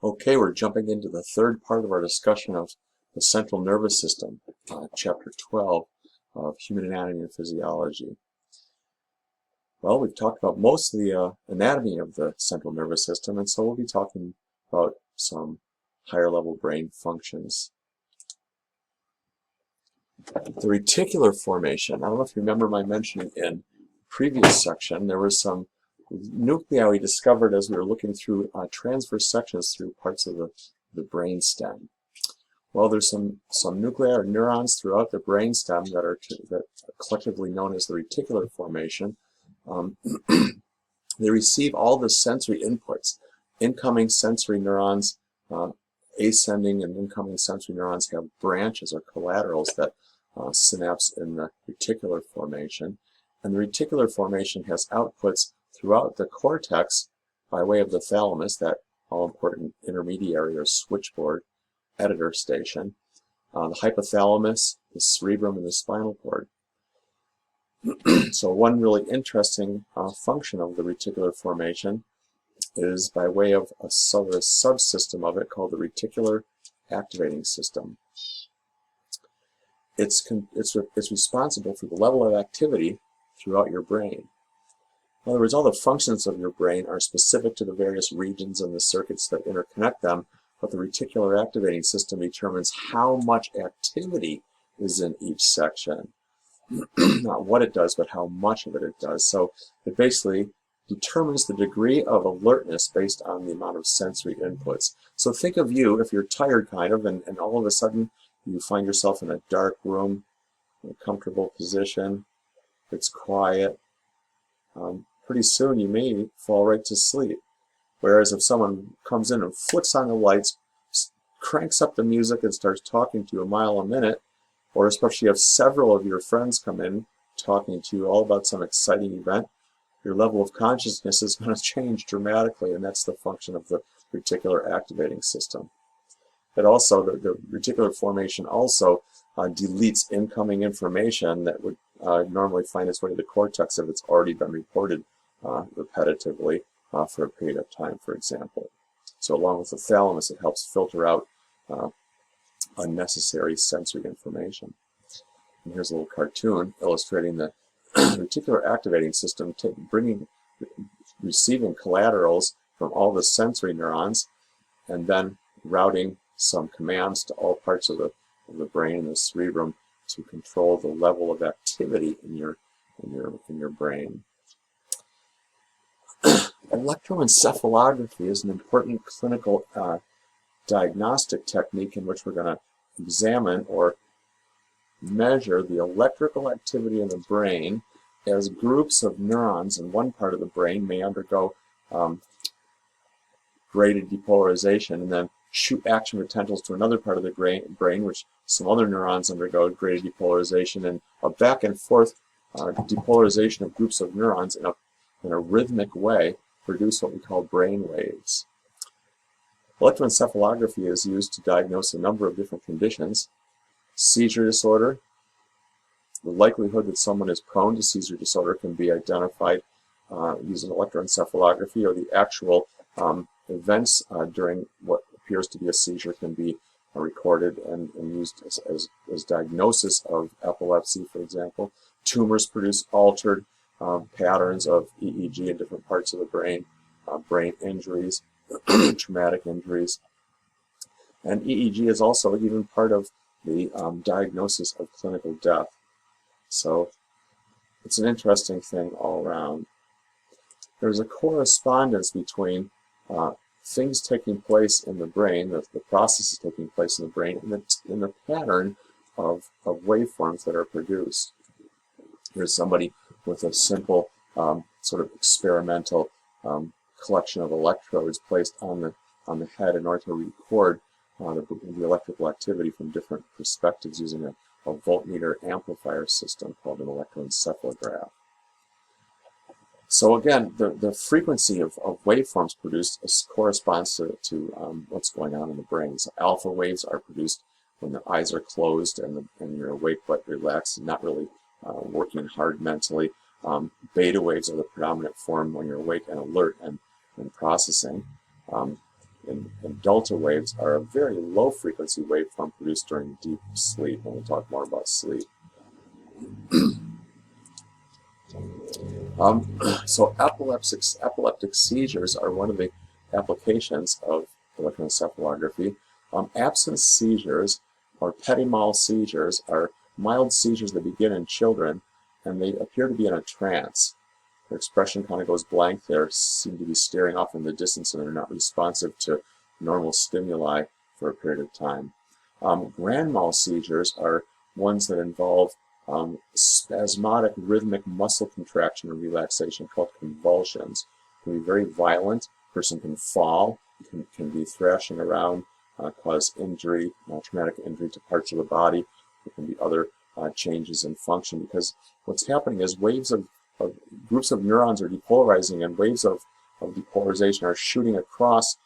Okay, we're jumping into the third part of our discussion of the central nervous system, chapter 12 of human anatomy and physiology. Well, we've talked about most of the anatomy of the central nervous system, and so we'll be talking about some higher level brain functions. The reticular formation, I don't know if you remember my mentioning in the previous section, there was some nuclei we discovered as we were looking through transverse sections through parts of the brain stem. Well, there's some nuclei or neurons throughout the brain stem that are collectively known as the reticular formation. They receive all the sensory inputs. Incoming sensory neurons, ascending and incoming sensory neurons have branches or collaterals that synapse in the reticular formation. And the reticular formation has outputs throughout the cortex by way of the thalamus, that all-important intermediary or switchboard editor station, the hypothalamus, the cerebellum, and the spinal cord. So one really interesting function of the reticular formation is by way of a subsystem of it called the reticular activating system. It's responsible for the level of activity throughout your brain. In other words, all the functions of your brain are specific to the various regions and the circuits that interconnect them, but the reticular activating system determines how much activity is in each section. Not what it does, but how much of it does. So it basically determines the degree of alertness based on the amount of sensory inputs. So think of you, if you're tired kind of, and all of a sudden you find yourself in a dark room, in a comfortable position, it's quiet. Pretty soon you may fall right to sleep. Whereas if someone comes in and flicks on the lights, cranks up the music and starts talking to you a mile a minute, or especially if several of your friends come in talking to you all about some exciting event, your level of consciousness is going to change dramatically, and that's the function of the reticular activating system. But also, the reticular formation also deletes incoming information that would normally find its way to the cortex if it's already been reported repetitively for a period of time, for example. So along with the thalamus, it helps filter out unnecessary sensory information. And here's a little cartoon illustrating the reticular activating system receiving collaterals from all the sensory neurons and then routing some commands to all parts of the brain and the cerebrum to control the level of activity in your brain. Electroencephalography is an important clinical diagnostic technique in which we're going to examine or measure the electrical activity in the brain as groups of neurons in one part of the brain may undergo graded depolarization and then shoot action potentials to another part of the brain, which some other neurons undergo graded depolarization, and a back and forth depolarization of groups of neurons in a rhythmic way produce what we call brain waves. Electroencephalography is used to diagnose a number of different conditions. Seizure disorder. The likelihood that someone is prone to seizure disorder can be identified using electroencephalography, or the actual events during what appears to be a seizure can be recorded and used as diagnosis of epilepsy, for example. Tumors produce altered patterns of EEG in different parts of the brain, brain injuries, traumatic injuries. And EEG is also even part of the diagnosis of clinical death. So it's an interesting thing all around. There's a correspondence between things taking place in the brain, the processes taking place in the brain, and the pattern of waveforms that are produced. Here's somebody with a simple sort of experimental collection of electrodes placed on the head in order to record the electrical activity from different perspectives using a voltmeter amplifier system called an Electroencephalograph. So again, the frequency of waveforms produced corresponds to what's going on in the brain. So alpha waves are produced when the eyes are closed and you're awake but relaxed and not really working hard mentally. Beta waves are the predominant form when you're awake and alert and processing. and delta waves are a very low frequency waveform produced during deep sleep, and we'll talk more about sleep. So epileptic seizures are one of the applications of electroencephalography. Absence seizures, or petit mal seizures, are mild seizures that begin in children, and they appear to be in a trance. Their expression kind of goes blank. They seem to be staring off in the distance, and they're not responsive to normal stimuli for a period of time. Grand mal seizures are ones that involve spasmodic rhythmic muscle contraction and relaxation called convulsions. It can be very violent. A person can fall, can be thrashing around, cause injury, traumatic injury to parts of the body. There can be other changes in function, because what's happening is waves of groups of neurons are depolarizing, and waves of depolarization are shooting across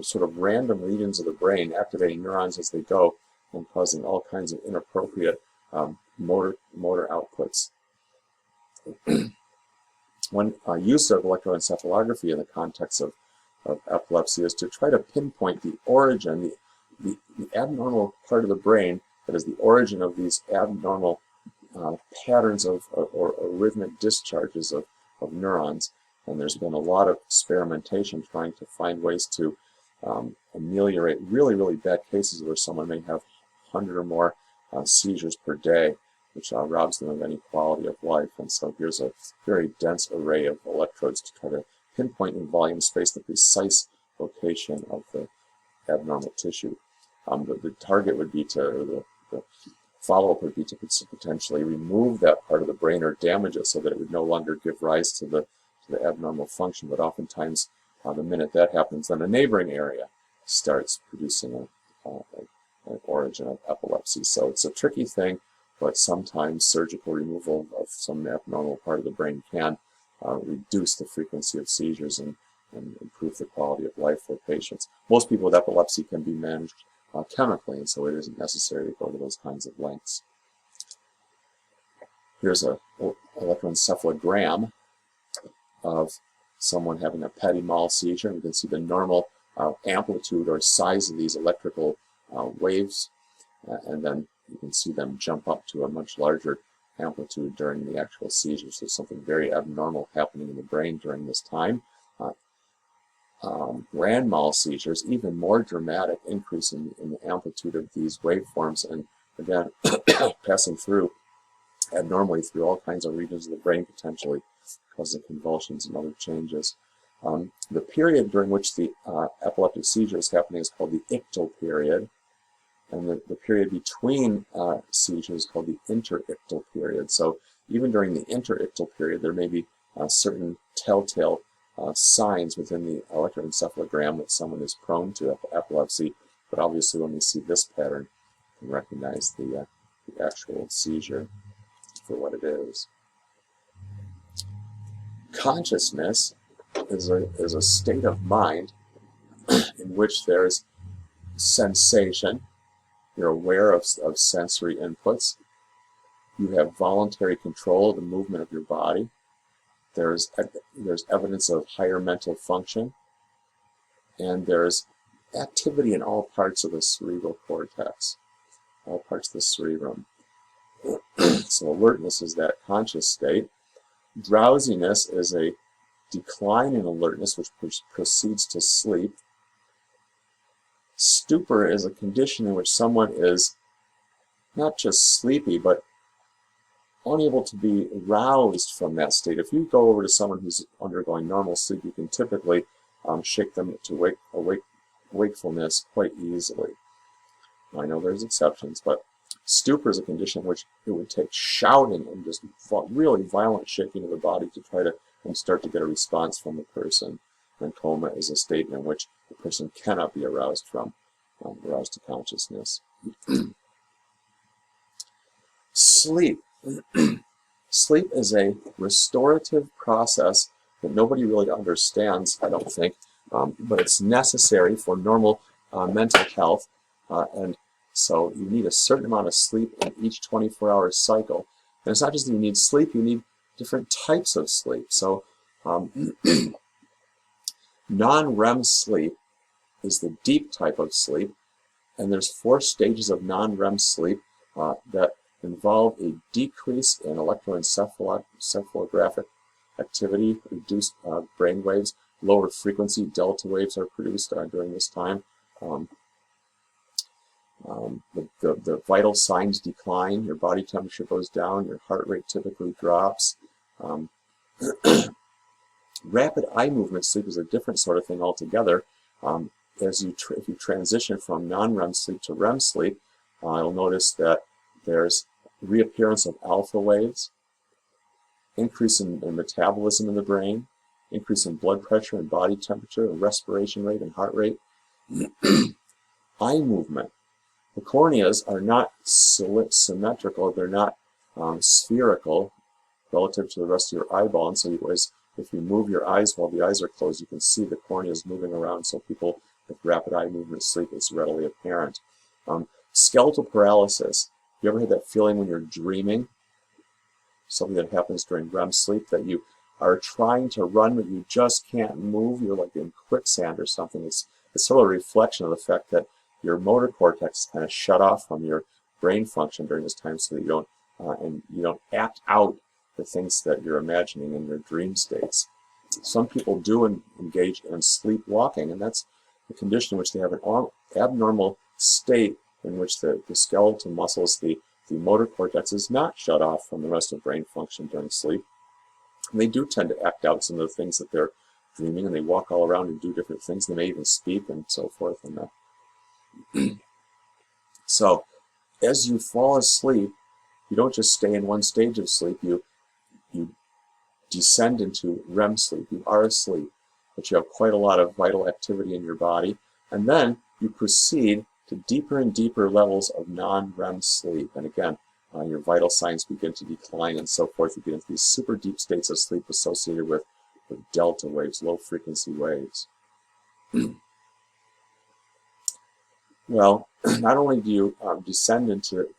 sort of random regions of the brain, activating neurons as they go and causing all kinds of inappropriate motor outputs. One use of electroencephalography in the context of epilepsy is to try to pinpoint the origin, the abnormal part of the brain that is the origin of these abnormal patterns or rhythmic discharges of neurons. And there's been a lot of experimentation trying to find ways to ameliorate really, really bad cases where someone may have 100 or more seizures per day, which robs them of any quality of life. And so here's a very dense array of electrodes to try to pinpoint in volume space the precise location of the abnormal tissue. The target would be to, the follow-up would be to potentially remove that part of the brain or damage it so that it would no longer give rise to the abnormal function. But oftentimes, the minute that happens, then a neighboring area starts producing an origin of epilepsy. So it's a tricky thing, but sometimes surgical removal of some abnormal part of the brain can reduce the frequency of seizures and improve the quality of life for patients. Most people with epilepsy can be managed chemically, and so it isn't necessary to go to those kinds of lengths. Here's an electroencephalogram of someone having a petit mal seizure. You can see the normal amplitude or size of these electrical waves, and then you can see them jump up to a much larger amplitude during the actual seizure. So something very abnormal happening in the brain during this time. Grand mal seizures, even more dramatic increase in the amplitude of these waveforms, and again, passing through abnormally through all kinds of regions of the brain, potentially causing convulsions and other changes. The period during which the epileptic seizure is happening is called the ictal period, and the period between seizures is called the interictal period. So even during the interictal period, there may be certain telltale signs within the electroencephalogram that someone is prone to epilepsy, but obviously when we see this pattern, we can recognize the actual seizure for what it is. Consciousness is a state of mind in which there's sensation. You're aware of sensory inputs. You have voluntary control of the movement of your body. There's evidence of higher mental function, and there's activity in all parts of the cerebral cortex, all parts of the cerebrum. So alertness is that conscious state. Drowsiness is a decline in alertness which proceeds to sleep. Stupor is a condition in which someone is not just sleepy, but unable to be roused from that state. If you go over to someone who's undergoing normal sleep, you can typically shake them to wakefulness quite easily. I know there's exceptions, but stupor is a condition in which it would take shouting and just really violent shaking of the body to try to start to get a response from the person. And coma is a state in which the person cannot be aroused to consciousness. Sleep. Sleep is a restorative process that nobody really understands, I don't think, but it's necessary for normal mental health, and so you need a certain amount of sleep in each 24-hour cycle. And it's not just that you need sleep, you need different types of sleep. So non-REM sleep is the deep type of sleep, and there's 4 stages of non-REM sleep that involve a decrease in electroencephalographic activity, reduced brain waves, lower frequency delta waves are produced during this time. The vital signs decline, your body temperature goes down, your heart rate typically drops. Rapid eye movement sleep is a different sort of thing altogether. If you transition from non-REM sleep to REM sleep, you'll notice that there's reappearance of alpha waves, increase in metabolism in the brain, increase in blood pressure and body temperature, and respiration rate and heart rate. Eye movement. The corneas are not symmetrical, they're not spherical relative to the rest of your eyeball, and so you always, if you move your eyes while the eyes are closed, you can see the corneas moving around, so people with rapid eye movement sleep is readily apparent. Skeletal paralysis. You ever had that feeling when you're dreaming? Something that happens during REM sleep, that you are trying to run but you just can't move. You're like in quicksand or something. It's sort of a reflection of the fact that your motor cortex is kind of shut off from your brain function during this time, so that you don't act out the things that you're imagining in your dream states. Some people do engage in sleepwalking, and that's the condition in which they have an abnormal state in which the skeletal muscles, the motor cortex is not shut off from the rest of brain function during sleep. And they do tend to act out some of the things that they're dreaming, and they walk all around and do different things. They may even speak and so forth. So, as you fall asleep, you don't just stay in one stage of sleep. You descend into REM sleep. You are asleep, but you have quite a lot of vital activity in your body, and then you proceed to deeper and deeper levels of non-REM sleep. And again, your vital signs begin to decline and so forth. You get into these super deep states of sleep associated with delta waves, low frequency waves. Well, not only do you descend into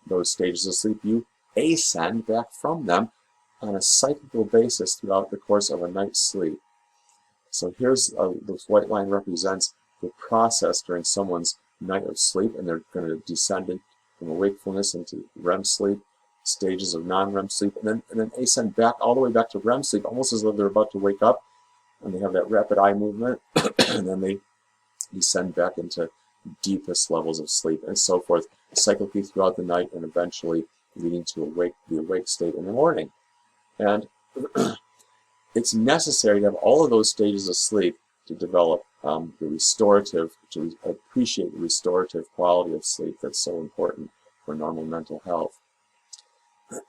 those stages of sleep, you ascend back from them on a cyclical basis throughout the course of a night's sleep. So here's this white line represents the process during someone's night of sleep, and they're going to descend from wakefulness into REM sleep, stages of non-REM sleep, and then ascend back all the way back to REM sleep, almost as though they're about to wake up, and they have that rapid eye movement, and then they descend back into deepest levels of sleep, and so forth, cyclically throughout the night, and eventually leading to the awake state in the morning. And it's necessary to have all of those stages of sleep to develop the restorative, to appreciate the restorative quality of sleep that's so important for normal mental health.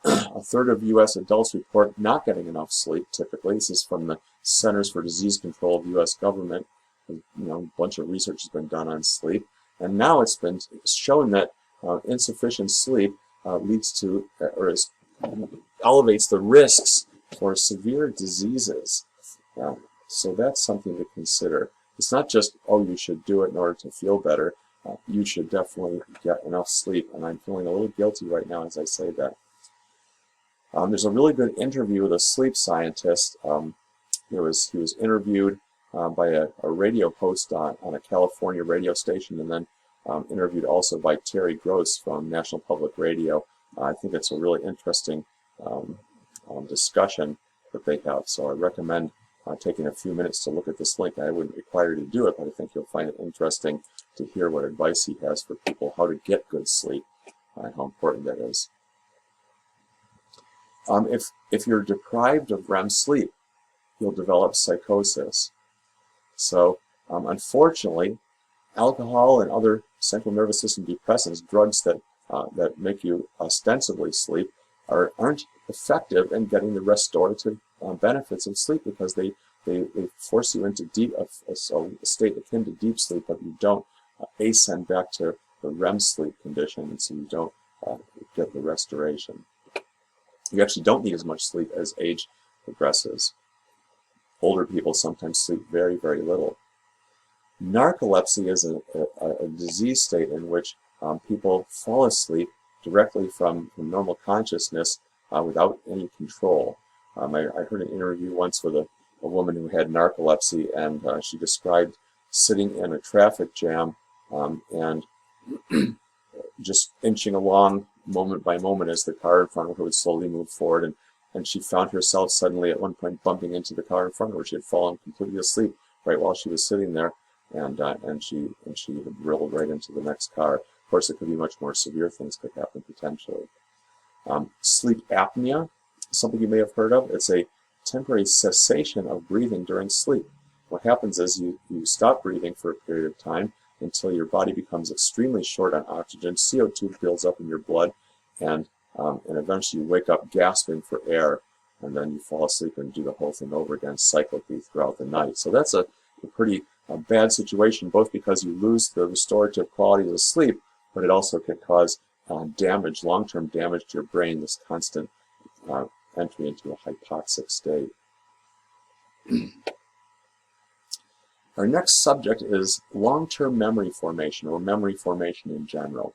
A third of U.S. adults report not getting enough sleep, typically. This is from the Centers for Disease Control of the U.S. government. A bunch of research has been done on sleep, and now it's been shown that insufficient sleep leads to, elevates the risks for severe diseases. So that's something to consider. It's not just, oh, you should do it in order to feel better. You should definitely get enough sleep, and I'm feeling a little guilty right now as I say that. There's a really good interview with a sleep scientist. He was interviewed by a radio host on a California radio station, and then interviewed also by Terry Gross from National Public Radio. I think it's a really interesting discussion that they have, so I recommend taking a few minutes to look at this link. I wouldn't require you to do it, but I think you'll find it interesting to hear what advice he has for people how to get good sleep, how important that is. If you're deprived of REM sleep, you'll develop psychosis. So, unfortunately, alcohol and other central nervous system depressants, drugs that make you ostensibly sleep, aren't effective in getting the restorative benefits of sleep, because they force you into a state akin to deep sleep, but you don't ascend back to the REM sleep condition, and so you don't get the restoration. You actually don't need as much sleep as age progresses. Older people sometimes sleep very, very little. Narcolepsy is a disease state in which people fall asleep directly from normal consciousness without any control. I heard an interview once with a woman who had narcolepsy, and she described sitting in a traffic jam and just inching along moment by moment as the car in front of her would slowly move forward, and she found herself suddenly at one point bumping into the car in front of her. She had fallen completely asleep right while she was sitting there, and she had rolled right into the next car. Of course, it could be much more severe things could happen potentially. Sleep apnea, something you may have heard of. It's a temporary cessation of breathing during sleep. What happens is you stop breathing for a period of time until your body becomes extremely short on oxygen. CO2 builds up in your blood, and eventually you wake up gasping for air, and then you fall asleep and do the whole thing over again cyclically throughout the night. So that's a pretty bad situation, both because you lose the restorative qualities of sleep, but it also can cause damage, long-term damage to your brain, this constant entry into a hypoxic state. Our next subject is long-term memory formation, or memory formation in general.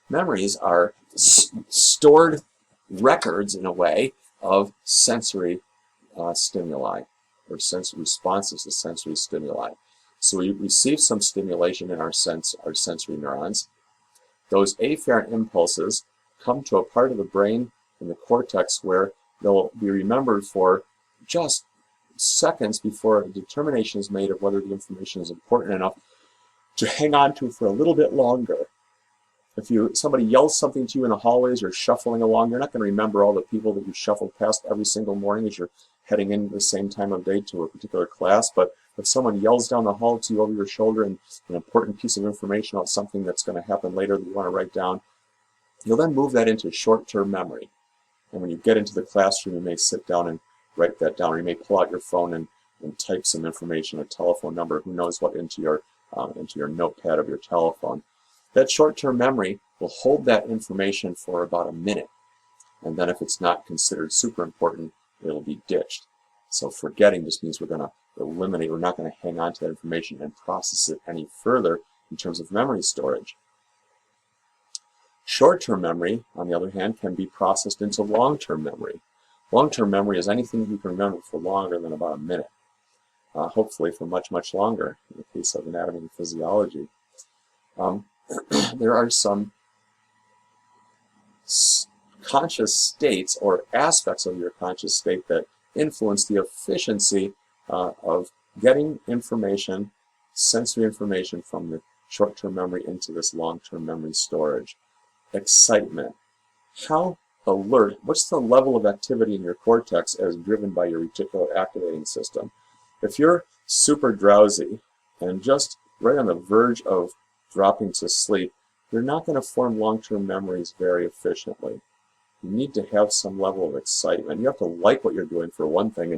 Memories are stored records, in a way, of sensory stimuli, or sensory responses to sensory stimuli. So we receive some stimulation in our sensory neurons. Those afferent impulses come to a part of the brain in the cortex where they'll be remembered for just seconds before a determination is made of whether the information is important enough to hang on to for a little bit longer. If somebody yells something to you in the hallways or shuffling along, you're not going to remember all the people that you shuffled past every single morning as you're heading in the same time of day to a particular class. But if someone yells down the hall to you over your shoulder and an important piece of information about something that's going to happen later that you want to write down, you'll then move that into short-term memory. And when you get into the classroom, you may sit down and write that down, or you may pull out your phone and type some information, a telephone number, who knows what, into your notepad of your telephone. That short-term memory will hold that information for about a minute, and then if it's not considered super important, it'll be ditched. So forgetting just means we're going to eliminate, we're not going to hang on to that information and process it any further in terms of memory storage. Short-term memory, on the other hand, can be processed into long-term memory. Long-term memory is anything you can remember for longer than about a minute, hopefully for much, much longer in the case of anatomy and physiology. There are some conscious states or aspects of your conscious state that influence the efficiency of getting information, sensory information, from the short-term memory into this long-term memory storage. Excitement. How alert, what's the level of activity in your cortex as driven by your reticular activating system? If you're super drowsy and just right on the verge of dropping to sleep, you're not going to form long-term memories very efficiently. You need to have some level of excitement. You have to like what you're doing, for one thing,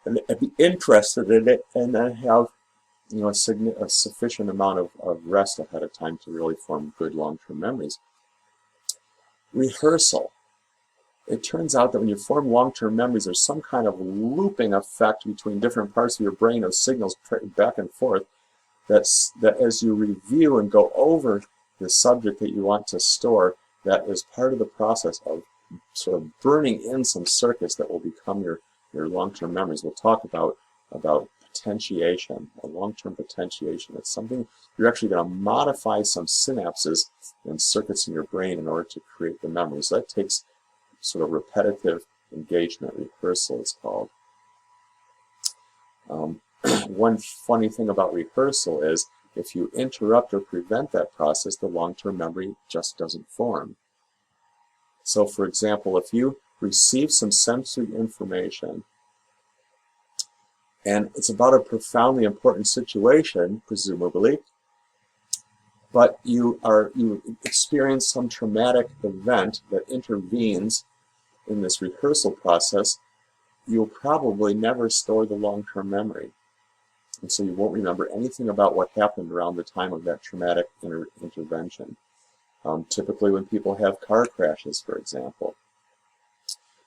and be interested in it, and then have a sufficient amount of rest ahead of time to really form good long-term memories. Rehearsal. It turns out that when you form long-term memories, there's some kind of looping effect between different parts of your brain of signals back and forth, that as you review and go over the subject that you want to store, that is part of the process of sort of burning in some circuits that will become your long-term memories. We'll talk about potentiation, a long-term potentiation. It's something you're actually going to modify some synapses and circuits in your brain in order to create the memory. So that takes sort of repetitive engagement. Rehearsal is called. One funny thing about rehearsal is if you interrupt or prevent that process, the long-term memory just doesn't form. So for example, if you receive some sensory information and it's about a profoundly important situation, presumably, but you experience some traumatic event that intervenes in this rehearsal process, you'll probably never store the long-term memory. And so you won't remember anything about what happened around the time of that traumatic intervention. Typically when people have car crashes, for example,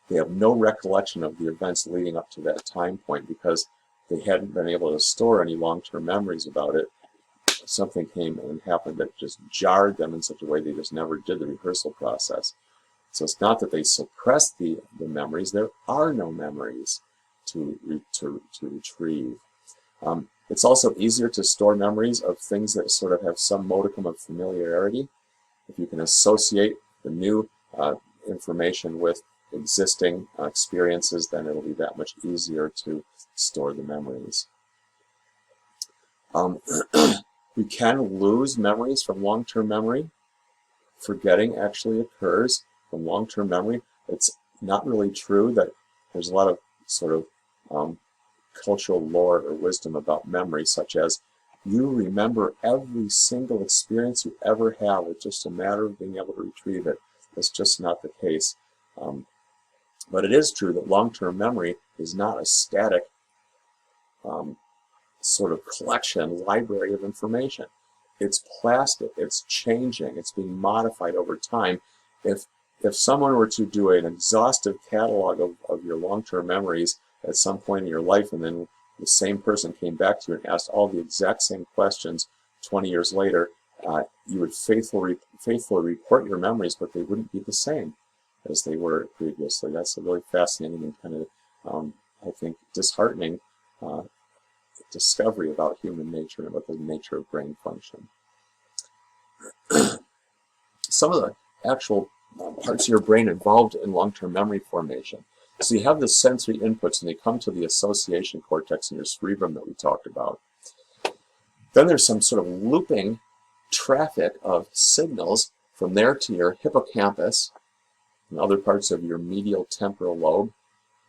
they have no recollection of the events leading up to that time point because they hadn't been able to store any long-term memories about it. Something came and happened that just jarred them in such a way they just never did the rehearsal process. So it's not that they suppressed the memories, there are no memories to retrieve. It's also easier to store memories of things that sort of have some modicum of familiarity. If you can associate the new information with existing experiences, then it'll be that much easier to store the memories. We can lose memories from long-term memory. Forgetting actually occurs from long-term memory. It's not really true that there's a lot of sort of cultural lore or wisdom about memory, such as you remember every single experience you ever have. It's just a matter of being able to retrieve it. That's just not the case. But it is true that long-term memory is not a static sort of collection, library of information. It's plastic, it's changing, it's being modified over time. If someone were to do an exhaustive catalog of your long-term memories at some point in your life, and then the same person came back to you and asked all the exact same questions 20 years later, you would faithfully report your memories, but they wouldn't be the same as they were previously. That's a really fascinating and kind of, I think, disheartening discovery about human nature and about the nature of brain function. Some of the actual parts of your brain involved in long-term memory formation. So you have the sensory inputs, and they come to the association cortex in your cerebellum that we talked about. Then there's some sort of looping traffic of signals from there to your hippocampus and other parts of your medial temporal lobe,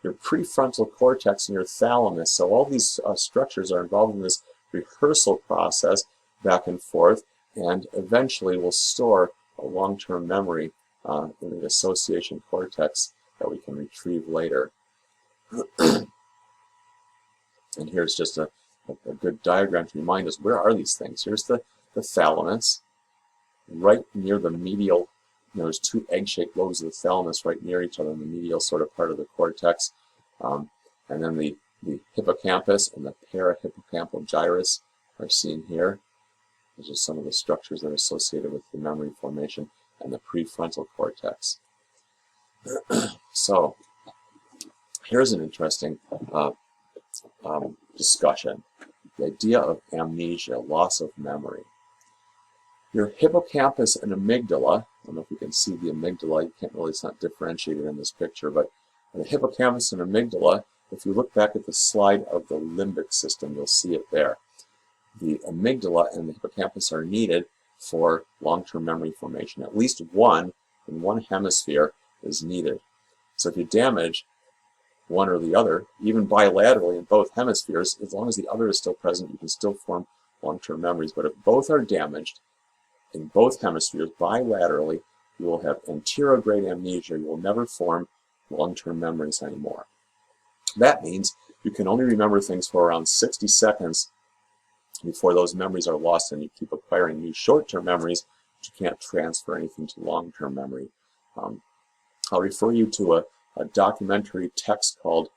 your prefrontal cortex, and your thalamus. So all these structures are involved in this rehearsal process back and forth, and eventually will store a long-term memory in the association cortex that we can retrieve later. And here's just a good diagram to remind us, where are these things? Here's the thalamus, right near the medial. There's two egg-shaped lobes of the thalamus right near each other in the medial sort of part of the cortex. And then the hippocampus and the parahippocampal gyrus are seen here. These are some of the structures that are associated with the memory formation, and the prefrontal cortex. So here's an interesting discussion. The idea of amnesia, loss of memory. Your hippocampus and amygdala, I don't know if you can see the amygdala, you can't really, it's not differentiated in this picture, but the hippocampus and amygdala, if you look back at the slide of the limbic system, you'll see it there. The amygdala and the hippocampus are needed for long-term memory formation. At least one in one hemisphere is needed. So if you damage one or the other, even bilaterally in both hemispheres, as long as the other is still present, you can still form long-term memories. But if both are damaged in both hemispheres bilaterally, you will have anterograde amnesia. You will never form long-term memories anymore. That means you can only remember things for around 60 seconds before those memories are lost, and you keep acquiring new short-term memories, but you can't transfer anything to long-term memory. I'll refer you to a documentary text called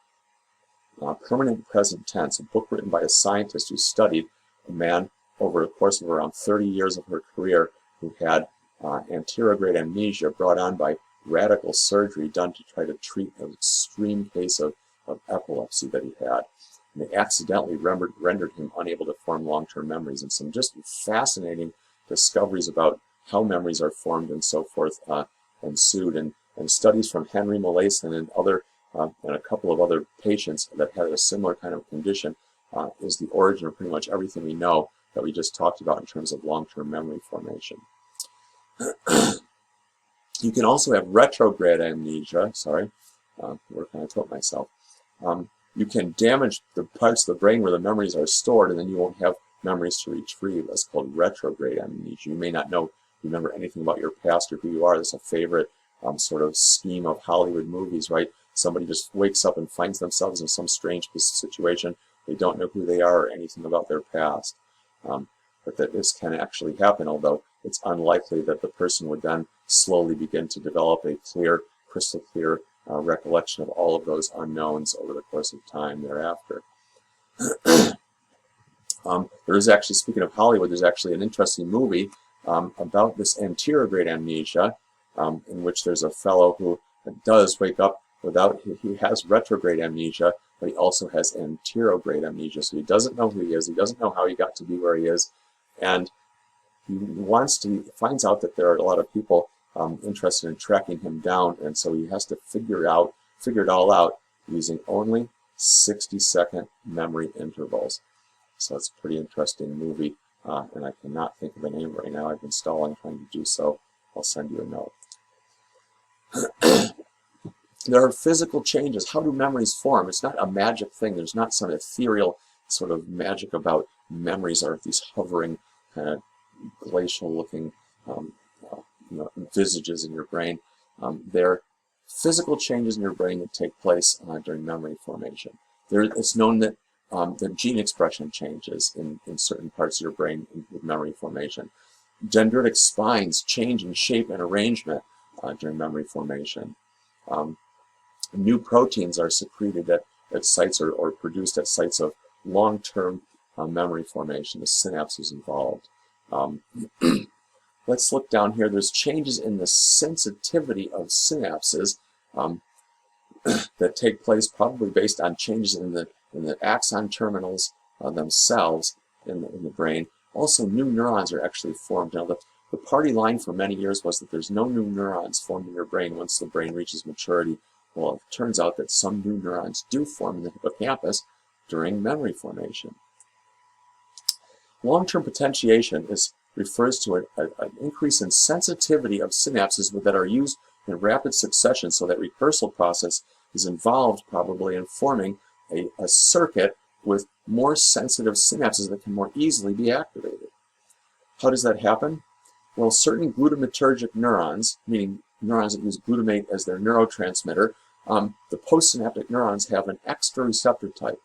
Permanent Present Tense, a book written by a scientist who studied a man over the course of around 30 years of her career who had anterograde amnesia brought on by radical surgery done to try to treat an extreme case of epilepsy that he had. And they accidentally rendered him unable to form long-term memories, and some just fascinating discoveries about how memories are formed and so forth ensued. And studies from Henry Molaison and a couple of other patients that had a similar kind of condition is the origin of pretty much everything we know that we just talked about in terms of long-term memory formation. You can also have retrograde amnesia. Sorry, where can I put myself? You can damage the parts of the brain where the memories are stored, and then you won't have memories to retrieve. That's called retrograde amnesia. You may not remember anything about your past or who you are. That's a favorite sort of scheme of Hollywood movies, right? Somebody just wakes up and finds themselves in some strange situation. They don't know who they are or anything about their past. But that this can actually happen, although it's unlikely that the person would then slowly begin to develop a clear, crystal clear recollection of all of those unknowns over the course of time thereafter. There is actually, speaking of Hollywood, there's actually an interesting movie about this anterograde amnesia, in which there's a fellow who does wake up he has retrograde amnesia, but he also has anterograde amnesia. So he doesn't know who he is, he doesn't know how he got to be where he is, and he finds out that there are a lot of people interested in tracking him down, and so he has to figure it all out using only 60-second memory intervals. So it's a pretty interesting movie, and I cannot think of a name right now. I've been stalling trying to do so. I'll send you a note. There are physical changes. How do memories form? It's not a magic thing. There's not some ethereal sort of magic about memories or these hovering kind of glacial-looking visages in your brain. They're physical changes in your brain that take place during memory formation. It's known that the gene expression changes in certain parts of your brain with memory formation. Dendritic spines change in shape and arrangement during memory formation. New proteins are secreted at sites or produced at sites of long-term memory formation. The synapse is involved. Let's look down here. There's changes in the sensitivity of synapses that take place probably based on changes in the axon terminals themselves in the brain. Also, new neurons are actually formed. Now, the party line for many years was that there's no new neurons formed in your brain once the brain reaches maturity. Well, it turns out that some new neurons do form in the hippocampus during memory formation. Long-term potentiation refers to an increase in sensitivity of synapses that are used in rapid succession, so that rehearsal process is involved probably in forming a circuit with more sensitive synapses that can more easily be activated. How does that happen? Well, certain glutamatergic neurons, meaning neurons that use glutamate as their neurotransmitter, the postsynaptic neurons have an extra receptor type.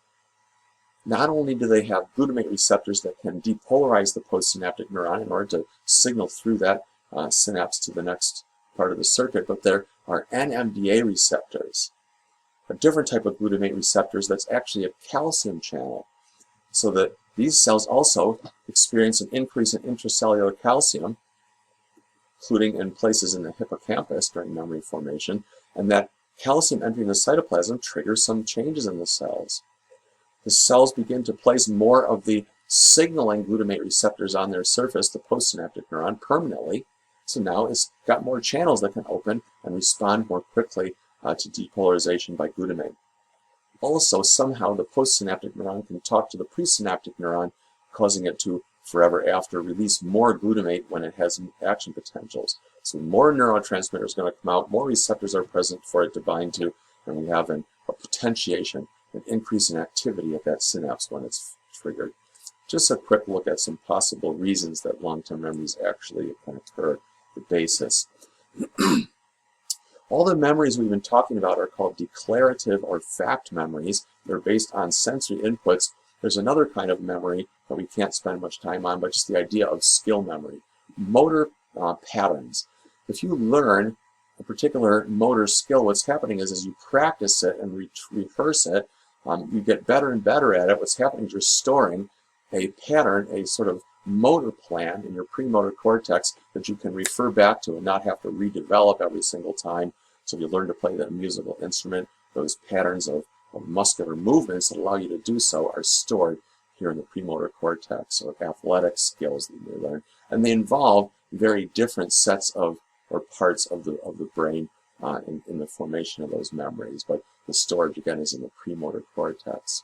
Not only do they have glutamate receptors that can depolarize the postsynaptic neuron in order to signal through that synapse to the next part of the circuit, but there are NMDA receptors, a different type of glutamate receptors that's actually a calcium channel, so that these cells also experience an increase in intracellular calcium, including in places in the hippocampus during memory formation, and that calcium entering the cytoplasm triggers some changes in the cells. The cells begin to place more of the signaling glutamate receptors on their surface, the postsynaptic neuron, permanently. So now it's got more channels that can open and respond more quickly to depolarization by glutamate. Also, somehow the postsynaptic neuron can talk to the presynaptic neuron, causing it to forever after release more glutamate when it has action potentials. So more neurotransmitter is going to come out, more receptors are present for it to bind to, and we have a potentiation, an increase in activity at that synapse when it's triggered. Just a quick look at some possible reasons that long-term memories actually can occur, the basis. All the memories we've been talking about are called declarative or fact memories. They're based on sensory inputs. There's another kind of memory that we can't spend much time on, but just the idea of skill memory. Motor patterns. If you learn a particular motor skill, what's happening is as you practice it and rehearse it, you get better and better at it. What's happening is you're storing a pattern, a sort of motor plan in your premotor cortex that you can refer back to and not have to redevelop every single time. So if you learn to play that musical instrument, those patterns of muscular movements that allow you to do so are stored here in the premotor cortex, or athletic skills that you may learn. And they involve very different sets of or parts of the brain in the formation of those memories. But the storage, again, is in the premotor cortex.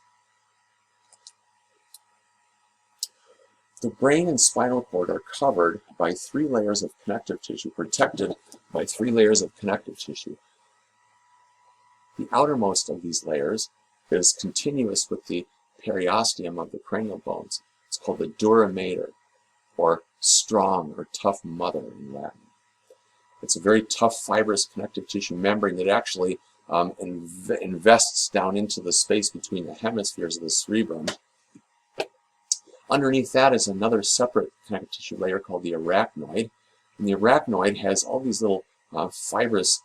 The brain and spinal cord are covered by 3 layers of connective tissue, protected by 3 layers of connective tissue. The outermost of these layers is continuous with the periosteum of the cranial bones. It's called the dura mater, or strong or tough mother in Latin. It's a very tough, fibrous connective tissue membrane that actually invests down into the space between the hemispheres of the cerebellum. Underneath that is another separate connective tissue layer called the arachnoid. And the arachnoid has all these little fibrous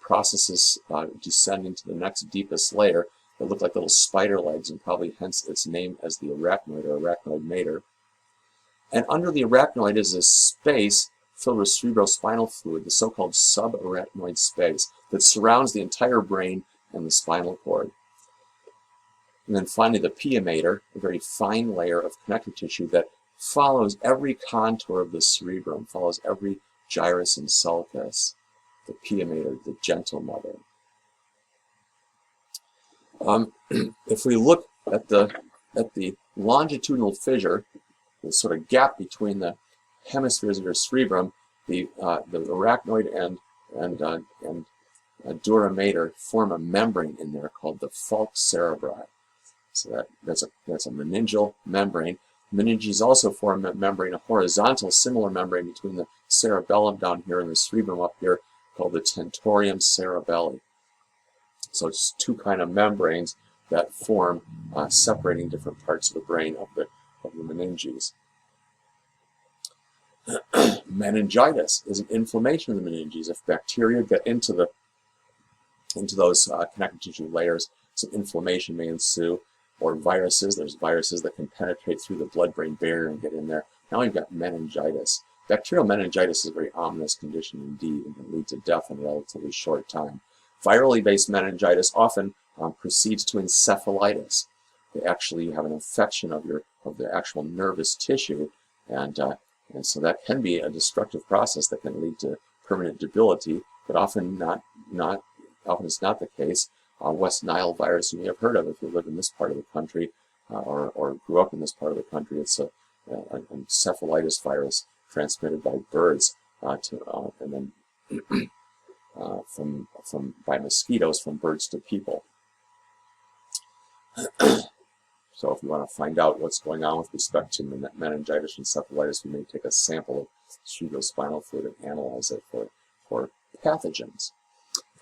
processes descending to the next deepest layer that look like little spider legs, and probably hence its name as the arachnoid or arachnoid mater. And under the arachnoid is a space filled with cerebrospinal fluid, the so-called subarachnoid space that surrounds the entire brain and the spinal cord. And then finally the pia mater, a very fine layer of connective tissue that follows every contour of the cerebrum, follows every gyrus and sulcus. The pia mater, the gentle mother. If we look at the longitudinal fissure, the sort of gap between the hemispheres of your cerebrum, the arachnoid and dura mater form a membrane in there called the falx cerebri. So that's a meningeal membrane. Meninges also form a membrane, a horizontal similar membrane between the cerebellum down here and the cerebrum up here called the tentorium cerebelli. So it's two kind of membranes that form separating different parts of the brain of the meninges. Meningitis is an inflammation of the meninges. If bacteria get into those connective tissue layers, some inflammation may ensue. Or viruses, there's viruses that can penetrate through the blood-brain barrier and get in there. Now you've got meningitis. Bacterial meningitis is a very ominous condition indeed and can lead to death in a relatively short time. Virally based meningitis often proceeds to encephalitis. They actually have an infection of the actual nervous tissue, and so that can be a destructive process that can lead to permanent debility, but often it's not the case. West Nile virus you may have heard of if you live in this part of the country or grew up in this part of the country. It's an encephalitis virus transmitted by birds and then by mosquitoes from birds to people. So if you want to find out what's going on with respect to meningitis and encephalitis, we may take a sample of cerebrospinal fluid and analyze it for pathogens.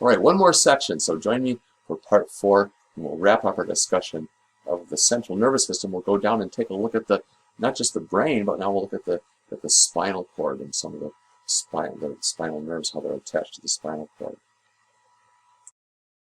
All right, one more section. So join me for part 4, and we'll wrap up our discussion of the central nervous system. We'll go down and take a look at not just the brain, but now we'll look at the spinal cord and some of the spinal nerves, how they're attached to the spinal cord.